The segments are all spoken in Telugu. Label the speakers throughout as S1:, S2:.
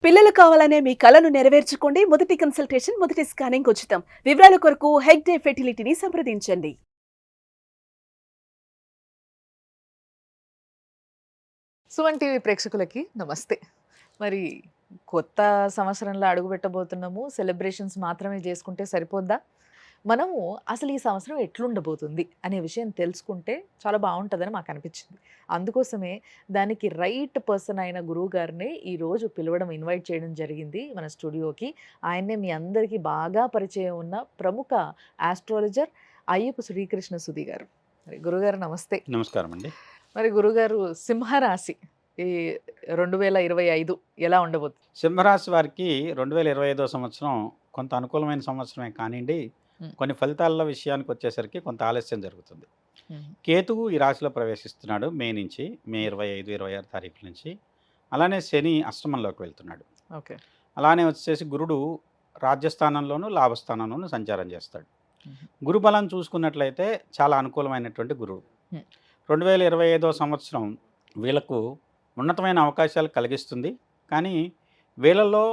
S1: పిల్లలు కావాలనే మీ కలను నెరవేర్చుకోండి. మొదటి కన్సల్టేషన్, మొదటి స్కానింగ్ ఉచితం. వివరాల కొరకు హెగ్డే ఫెర్టిలిటీని సంప్రదించండి.
S2: సుమన్ టీవీ ప్రేక్షకులకి నమస్తే. మరి కొత్త సంవత్సరంలో అడుగుపెట్టబోతున్నాము. సెలబ్రేషన్స్ మాత్రమే చేసుకుంటే సరిపోద్దా? మనము అసలు ఈ సంవత్సరం ఎట్లుండబోతుంది అనే విషయం తెలుసుకుంటే చాలా బావుంటదని మాకనిపించింది. అందుకోసమే దానికి రైట్ పర్సన్ అయిన గురువు గారిని ఈరోజు పిలవడం, ఇన్వైట్ చేయడం జరిగింది మన స్టూడియోకి. ఆయన్నే మీ అందరికీ బాగా పరిచయం ఉన్న ప్రముఖ ఆస్ట్రాలజర్ అయ్యప్ప శ్రీకృష్ణ సుధి గారు. మరి గురుగారు నమస్తే.
S3: నమస్కారం అండి.
S2: మరి గురుగారు సింహరాశి ఈ 2025 ఎలా ఉండబోతుంది?
S3: సింహరాశి వారికి 2025 సంవత్సరం కొంత అనుకూలమైన సంవత్సరమే కానివ్వండి,
S2: హ్మ్.
S3: కొన్ని ఫలితాల విషయానికి వచ్చేసరికి కొంత ఆలస్యం జరుగుతుంది.
S2: హ్మ్.
S3: కేతువు ఈ రాశిలో ప్రవేశిస్తున్నాడు మే 25, 26 తారీఖుల నుంచి. అలానే శని అష్టమంలోకి వెళ్తున్నాడు.
S2: ఓకే.
S3: అలానే వచ్చేసి గురుడు రాజ్యస్థానంలోను, లాభస్థానంలోను సంచారం చేస్తాడు.
S2: హుహు.
S3: గురుబలం చూసుకున్నట్లయితే చాలా అనుకూలమైనటువంటి గురువు.
S2: హ్మ్.
S3: 2025 సంవత్సరం వీళ్ళకు ఉన్నతమైన అవకాశాలు కలిగిస్తుంది. కానీ వీళ్ళలో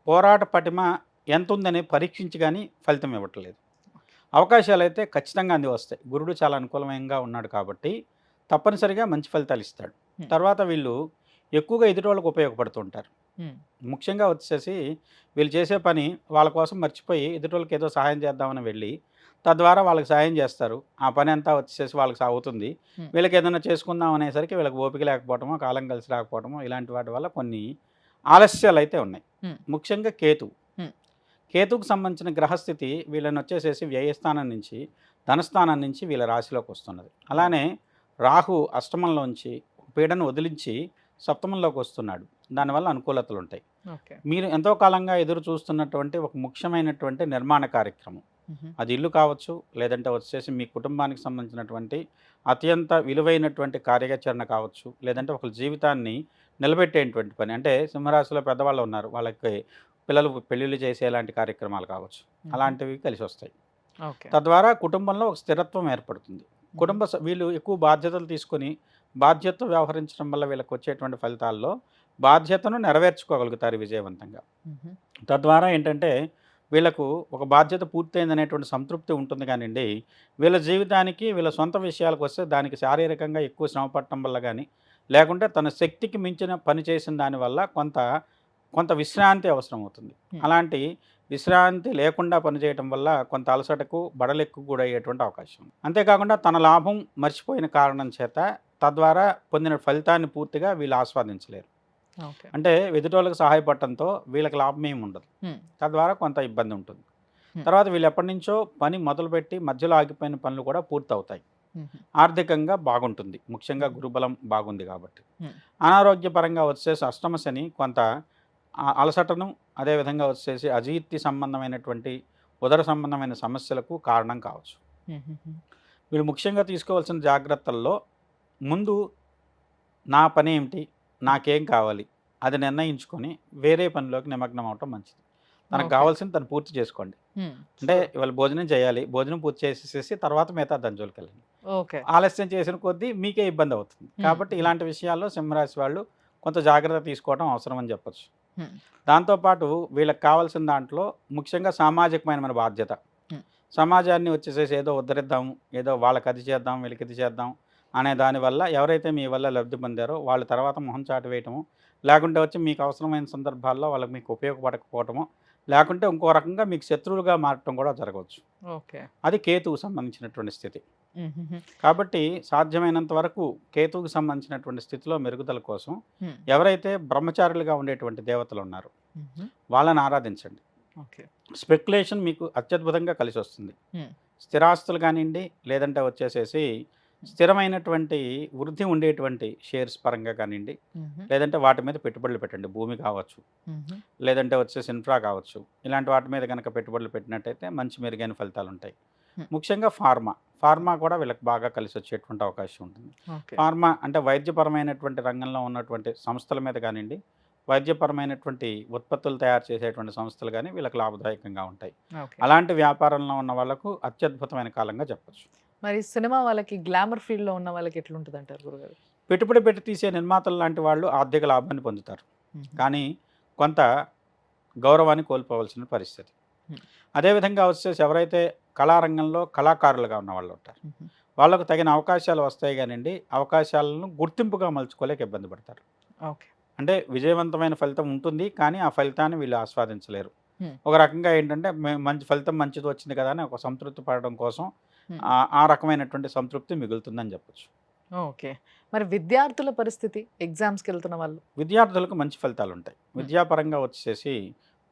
S3: పోరాట పటిమ ఎంతుందని పరీక్షించి గానీ ఫలితం ఇవ్వట్లేదు. అవకాశాలైతే ఖచ్చితంగా అంది వస్తాయి. గురుడు చాలా అనుకూలంగా ఉన్నాడు కాబట్టి తప్పనిసరిగా మంచి ఫలితాలు ఇస్తాడు.
S2: హ్మ్.
S3: తర్వాత వీళ్ళు ఎక్కువగా ఎదుటోళ్ళకి ఉపయోగపడుతూ ఉంటారు.
S2: హ్మ్.
S3: ముఖ్యంగా వచ్చేసి వీళ్ళు చేసే పని వాళ్ళ కోసం మర్చిపోయి ఎదుటోళ్ళకి ఏదో సహాయం చేద్దామని వెళ్ళి తద్వారా వాళ్ళకి సహాయం చేస్తారు. ఆ పని అంతా వచ్చేసి వాళ్ళకి అవుతుంది.
S2: హ్మ్.
S3: వీళ్ళకి ఏదైనా చేసుకుందాం అనేసరికి వీళ్ళకి ఓపిక లేకపోవటమో, కాలం కలిసి రాకపోవటమో ఇలాంటి వాటి వల్ల కొన్ని ఆలస్యాలైతే ఉన్నాయి.
S2: హ్మ్.
S3: ముఖ్యంగా కేతువు.
S2: హ్మ్.
S3: కేతువుకు సంబంధించిన గ్రహస్థితి వీళ్ళని వచ్చేసేసి వ్యయస్థానం నుంచి, ధనస్థానం నుంచి వీళ్ళ రాశిలోకి వస్తున్నది. అలానే రాహు అష్టమంలోంచి పీడను వదిలించి సప్తమంలోకి వస్తున్నాడు. దానివల్ల అనుకూలతలుంటాయి.
S2: ఓకే.
S3: మీరు ఎంతో కాలంగా ఎదురు చూస్తున్నటువంటి ఒక ముఖ్యమైనటువంటి నిర్మాణ కార్యక్రమం.
S2: హుహు.
S3: అది ఇల్లు కావచ్చు, లేదంటే వచ్చేసి మీ కుటుంబానికి సంబంధించినటువంటి అత్యంత విలువైనటువంటి కార్యాచరణ కావచ్చు, లేదంటే ఒకళ్ళ జీవితాన్ని నిలబెట్టేటువంటి పని. అంటే సింహరాశిలో పెద్దవాళ్ళు ఉన్నారు. వాళ్ళకి పిల్లలు పెళ్ళిళ్ళు చేసేలాంటి కార్యక్రమాలు కావచ్చు.
S2: హుహు.
S3: అలాంటివి కలిసొస్తాయి.
S2: ఓకే.
S3: తద్వారా కుటుంబంలో ఒక స్థిరత్వం ఏర్పడుతుంది.
S2: హుహు.
S3: వీళ్ళు ఎక్కువ బాధ్యతలు తీసుకొని, బాధ్యతతో వ్యవహరించడం వల్ల వీళ్ళకొచ్చేటువంటి ఫలితాల్లో బాధ్యతను నెరవేర్చుకోగలుగుతారు విజయవంతంగా.
S2: హుహు.
S3: తద్వారా ఏంటంటే, వీళ్ళకు ఒక బాధ్యత పూర్తయిందనేటువంటి సంతృప్తి ఉంటుంది గానండి, వీళ్ళ జీవితానికి, వీళ్ళ సొంత విషయాలకొస్తే దానికి శారీరకంగా ఎక్కువ శ్రమ పడటం వల్ల గానీ, లేకుంటే తన శక్తికి మించిన పని చేసిన దానివల్ల కొంత, కొంత విశ్రాంతి అవసరమవుతుంది.
S2: హ్మ్.
S3: అలాంటి విశ్రాంతి లేకుండా పనిచేయటం వల్ల కొంత అలసటకు, బడలెక్కు గురయ్యేటువంటి అవకాశం ఉంది. అంతేకాకుండా తన లాభం మర్చిపోయిన కారణం చేత, తద్వారా పొందిన ఫలితాన్ని పూర్తిగా వీళ్ళు ఆస్వాదించలేరు.
S2: ఓకే.
S3: అంటే ఎదుటోళ్ళకి సహాయపడటంతో వీళ్ళకి లాభం ఏమి ఉండదు.
S2: హ్మ్.
S3: తద్వారా కొంత ఇబ్బంది ఉంటుంది.
S2: హ్మ్.
S3: తర్వాత వీళ్ళు ఎప్పటినుంచో పని మొదలుపెట్టి మధ్యలో ఆగిపోయిన పనులు కూడా పూర్తవుతాయి.
S2: హుహు.
S3: ఆర్థికంగా బాగుంటుంది. ముఖ్యంగా గురుబలం బాగుంది కాబట్టి.
S2: హ్మ్.
S3: అనారోగ్యపరంగా వచ్చేసి అష్టమ శని కొంత అలసటను, అదేవిధంగా వచ్చేసి అజీర్తి సంబంధమైనటువంటి, ఉదర సంబంధమైన సమస్యలకు కారణం కావచ్చు.
S2: హుహుహు.
S3: వీళ్ళు ముఖ్యంగా తీసుకోవాల్సిన జాగ్రత్తల్లో ముందు నా పనేమిటి? నాకేం కావాలి? అది నిర్ణయించుకొని వేరే పనిలోకి నిమగ్నం అవ్వటం మంచిది. తనకు
S2: ఓకే.
S3: కావాల్సింది తను పూర్తి చేసుకోండి.
S2: హ్మ్.
S3: అంటే
S2: షూర్.
S3: ఇవాళ భోజనం చేయాలి. భోజనం పూర్తి చేసేసేసి తర్వాత మిగతా దాని జోలికెళ్ళండి.
S2: ఓకే.
S3: ఆలస్యం చేసిన కొద్దీ మీకే ఇబ్బందవుతుంది.
S2: హ్మ్.
S3: కాబట్టి
S2: హ్మ్.
S3: ఇలాంటి విషయాల్లో సింహరాశి వాళ్ళు కొంత జాగ్రత్త తీసుకోవడం అవసరం అని చెప్పొచ్చు.
S2: హ్మ్.
S3: దాంతో పాటు వీళ్ళకి కావాల్సిన దాంట్లో ముఖ్యంగా సామాజికమైన మన బాధ్యత.
S2: హ్మ్.
S3: సమాజాన్ని వచ్చేసేసి ఏదో ఉద్ధరిద్దాం, ఏదో వాళ్ళకి అది చేద్దాం, వీళ్ళకి ఇది చేద్దాం అనే దానివల్ల ఎవరైతే మీ వల్ల లబ్ధి పొందారో వాళ్ళు తర్వాత మొహం చాటు వేయటము, లేకుంటే వచ్చి మీకు అవసరమైన సందర్భాల్లో వాళ్ళకి మీకు ఉపయోగపడకపోవటము, లేకుంటే ఇంకో రకంగా మీకు శత్రువులుగా మారటం కూడా జరగవచ్చు.
S2: ఓకే.
S3: అది కేతువుకు సంబంధించినటువంటి స్థితి.
S2: హుహుహు.
S3: కాబట్టి సాధ్యమైనంత వరకు కేతువుకు సంబంధించినటువంటి స్థితిలో మెరుగుదల కోసం
S2: హ్మ్.
S3: ఎవరైతే బ్రహ్మచారులుగా ఉండేటువంటి దేవతలున్నారో
S2: హుహు.
S3: వాళ్ళని ఆరాధించండి.
S2: ఓకే.
S3: స్పెక్యులేషన్ మీకు అత్యద్భుతంగా కలిసొస్తుంది.
S2: హ్మ్.
S3: స్థిరాస్తులు కానివ్వండి, లేదంటే వచ్చేసేసి స్థిరమైనటువంటి వృద్ధి ఉండేటువంటి షేర్స్ పరంగా కానివ్వండి,
S2: హుహు.
S3: లేదంటే వాటి మీద పెట్టుబడులు పెట్టండి. భూమి కావచ్చు,
S2: హుహు.
S3: లేదంటే వచ్చేసి ఇన్ఫ్రా కావచ్చు. ఇలాంటి వాటి మీద గనక పెట్టుబడులు పెట్టినట్టయితే మంచి మెరుగైన ఫలితాలుంటాయి.
S2: హ్మ్.
S3: ముఖ్యంగా ఫార్మా. ఫార్మా కూడా వీళ్ళకి బాగా కలిసొచ్చేటువంటి అవకాశం ఉంటుంది.
S2: ఓకే.
S3: ఫార్మా అంటే వైద్యపరమైనటువంటి రంగంలో ఉన్నటువంటి సంస్థల మీద కానివ్వండి, వైద్యపరమైనటువంటి ఉత్పత్తులు తయారు చేసేటువంటి సంస్థలు గానీ వీళ్ళకి లాభదాయకంగా ఉంటాయి.
S2: ఓకే.
S3: అలాంటి వ్యాపారంలో ఉన్న వాళ్ళకు అత్యద్భుతమైన కాలంగా చెప్పొచ్చు.
S2: మరి సినిమా వాళ్ళకి గ్లామర్ ఫీల్డ్‌లో ఉన్న వాళ్ళకి ఎట్లుంటదంటారు గురుగారు?
S3: పెట్టుబడి పెట్టి తీసే నిర్మాతలు లాంటి వాళ్ళు ఆర్థిక లాభాన్ని పొందుతారు.
S2: హుహు.
S3: కానీ కొంత గౌరవాన్ని కోల్పోవలసిన పరిస్థితి.
S2: Hmm.
S3: అదేవిధంగా వచ్చేసి ఎవరైతే కళారంగంలో కళాకారులుగా ఉన్న వాళ్ళు ఉంటారు,
S2: మ్మ్.
S3: వాళ్ళకు తగిన అవకాశాలు వస్తాయి కానివ్వండి, అవకాశాలను గుర్తింపుగా మలుచుకోలేక ఇబ్బంది పడతారు.
S2: ఓకే.
S3: అంటే విజయవంతమైన ఫలితం ఉంటుంది, కానీ ఆ ఫలితాన్ని వీళ్ళు ఆస్వాదించలేరు.
S2: Hmm.
S3: ఒక రకంగా ఏంటంటే మంచి ఫలితం మంచిది వచ్చింది కదా అని ఒక సంతృప్తి పడడం కోసం
S2: Hmm.
S3: ఆ రకమైనటువంటి సంతృప్తి మిగులుతుందని చెప్పొచ్చు.
S2: ఓకే. మరి విద్యార్థుల పరిస్థితి, ఎగ్జామ్స్కి వెళ్తున్న వాళ్ళు?
S3: విద్యార్థులకు మంచి ఫలితాలు ఉంటాయి.
S2: Hmm.
S3: విద్యాపరంగా వచ్చేసి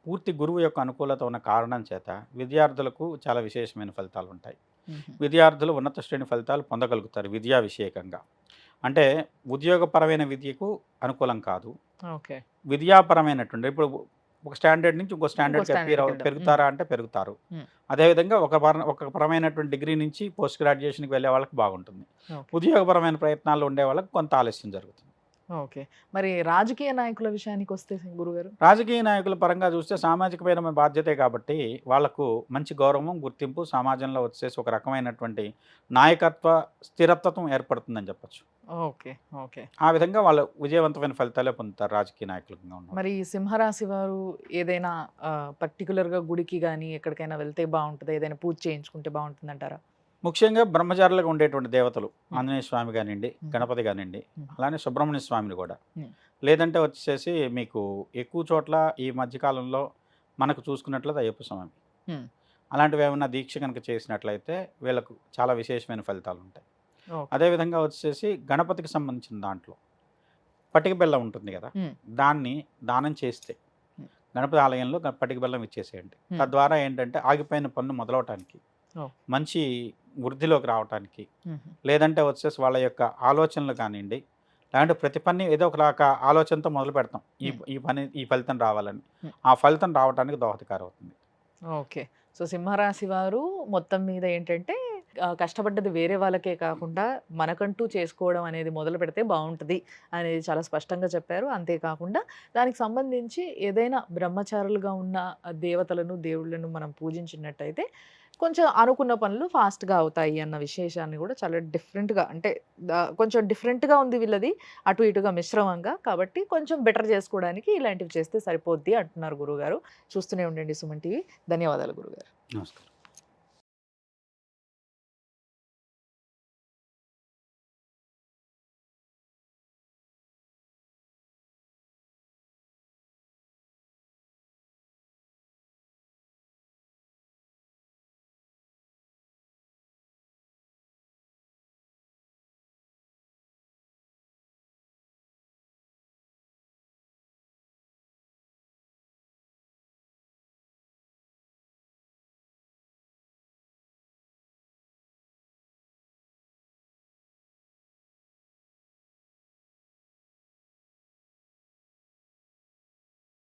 S3: పూర్తి గురువు యొక్క అనుకూలత ఉన్న కారణం చేత విద్యార్థులకు చాలా విశేషమైన ఫలితాలు ఉంటాయి.
S2: మ్మ్.
S3: విద్యార్థులు ఉన్నత శ్రేణి ఫలితాలు పొందగలుగుతారు విద్యా విషయకంగా. అంటే ఉద్యోగపరమైన విద్యకు అనుకూలం కాదు,
S2: ఓకే.
S3: విద్యాపరమైనటువంటి ఇప్పుడు ఒక స్టాండర్డ్ నుంచి ఇంకో స్టాండర్డ్కి
S2: స్టాండర్డ్కి వెళ్ళడం.
S3: పెరుగుతారా అంటే పెరుగుతారు.
S2: మ్మ్.
S3: అదేవిధంగా ఒక పరమైనటువంటి డిగ్రీ నుంచి పోస్ట్ గ్రాడ్యుయేషన్కి వెళ్ళే వాళ్ళకి బాగుంటుంది.
S2: ఓకే.
S3: ఉద్యోగపరమైన ప్రయత్నాలు ఉండే వాళ్ళకి కొంత ఆలస్యం జరుగుతుంది.
S2: ఓకే. మరి రాజకీయ నాయకుల విషయానికి వస్తే గురుగారు?
S3: రాజకీయ నాయకుల పరంగా చూస్తే సామాజికమైన బాధ్యతే కాబట్టి వాళ్ళకు మంచి గౌరవం, గుర్తింపు సమాజంలో వచ్చేసి ఒక రకమైనటువంటి నాయకత్వ స్థిరత్వం ఏర్పడుతుందని చెప్పొచ్చు.
S2: ఓకే. ఓకే.
S3: ఆ విధంగా వాళ్ళు విజయవంతమైన ఫలితాలే పొందుతారు రాజకీయ నాయకులుగా ఉన్నారు.
S2: మరి ఈ సింహరాశి వారు ఏదైనా పర్టికులర్గా గుడికి కానీ ఎక్కడికైనా వెళ్తే బాగుంటుంది, ఏదైనా పూజ చేయించుకుంటే బాగుంటుంది అంటారా?
S3: ముఖ్యంగా బ్రహ్మచారులుగా ఉండేటువంటి దేవతలు ఆంజనేయ స్వామి కానివ్వండి, గణపతి కానివ్వండి, అలానే సుబ్రహ్మణ్య స్వామిని కూడా. లేదంటే వచ్చేసి మీకు ఎక్కువ చోట్ల ఈ మధ్యకాలంలో మనకు చూసుకున్నట్లయితే అయ్యప్ప స్వామి, అలాంటివి ఏమైనా దీక్ష కనుక చేసినట్లయితే వీళ్ళకు చాలా విశేషమైన ఫలితాలు ఉంటాయి. అదేవిధంగా వచ్చేసి గణపతికి సంబంధించిన దాంట్లో పటిక బెల్లం ఉంటుంది కదా, దాన్ని దానం చేస్తే గణపతి ఆలయంలో పటిక బెల్లం ఇచ్చేసేయండి. తద్వారా ఏంటంటే ఆగిపోయిన పన్ను మొదలవటానికి, మంచి వృద్ధిలోకి రావటానికి, లేదంటే వచ్చేసి వాళ్ళ యొక్క ఆలోచనలు కానివ్వండి, లేదంటే ప్రతి పని ఏదో ఒక ఆలోచనతో మొదలు పెడతాం, ఈ ఫలితం రావాలని, ఆ ఫలితం రావడానికి దోహదకారం అవుతుంది.
S2: ఓకే. సో సింహరాశి వారు మొత్తం మీద ఏంటంటే కష్టపడ్డది వేరే వాళ్ళకే కాకుండా మనకంటూ చేసుకోవడం అనేది మొదలు పెడితే బాగుంటుంది అనేది చాలా స్పష్టంగా చెప్పారు. అంతేకాకుండా దానికి సంబంధించి ఏదైనా బ్రహ్మచారులుగా ఉన్న దేవతలను, దేవుళ్ళను మనం పూజించినట్టయితే కొంచెం అనుకున్న పనులు ఫాస్ట్గా అవుతాయి అన్న విశేషాన్ని కూడా చాలా డిఫరెంట్గా, అంటే కొంచెం డిఫరెంట్గా ఉంది వీళ్ళది, అటు ఇటుగా మిశ్రమంగా. కాబట్టి కొంచెం బెటర్ చేసుకోవడానికి ఇలాంటివి చేస్తే సరిపోద్ది అంటున్నారు గురుగారు. చూస్తూనే ఉండండి సుమన్ టీవీ. ధన్యవాదాలు గురుగారు.
S3: నమస్కారం.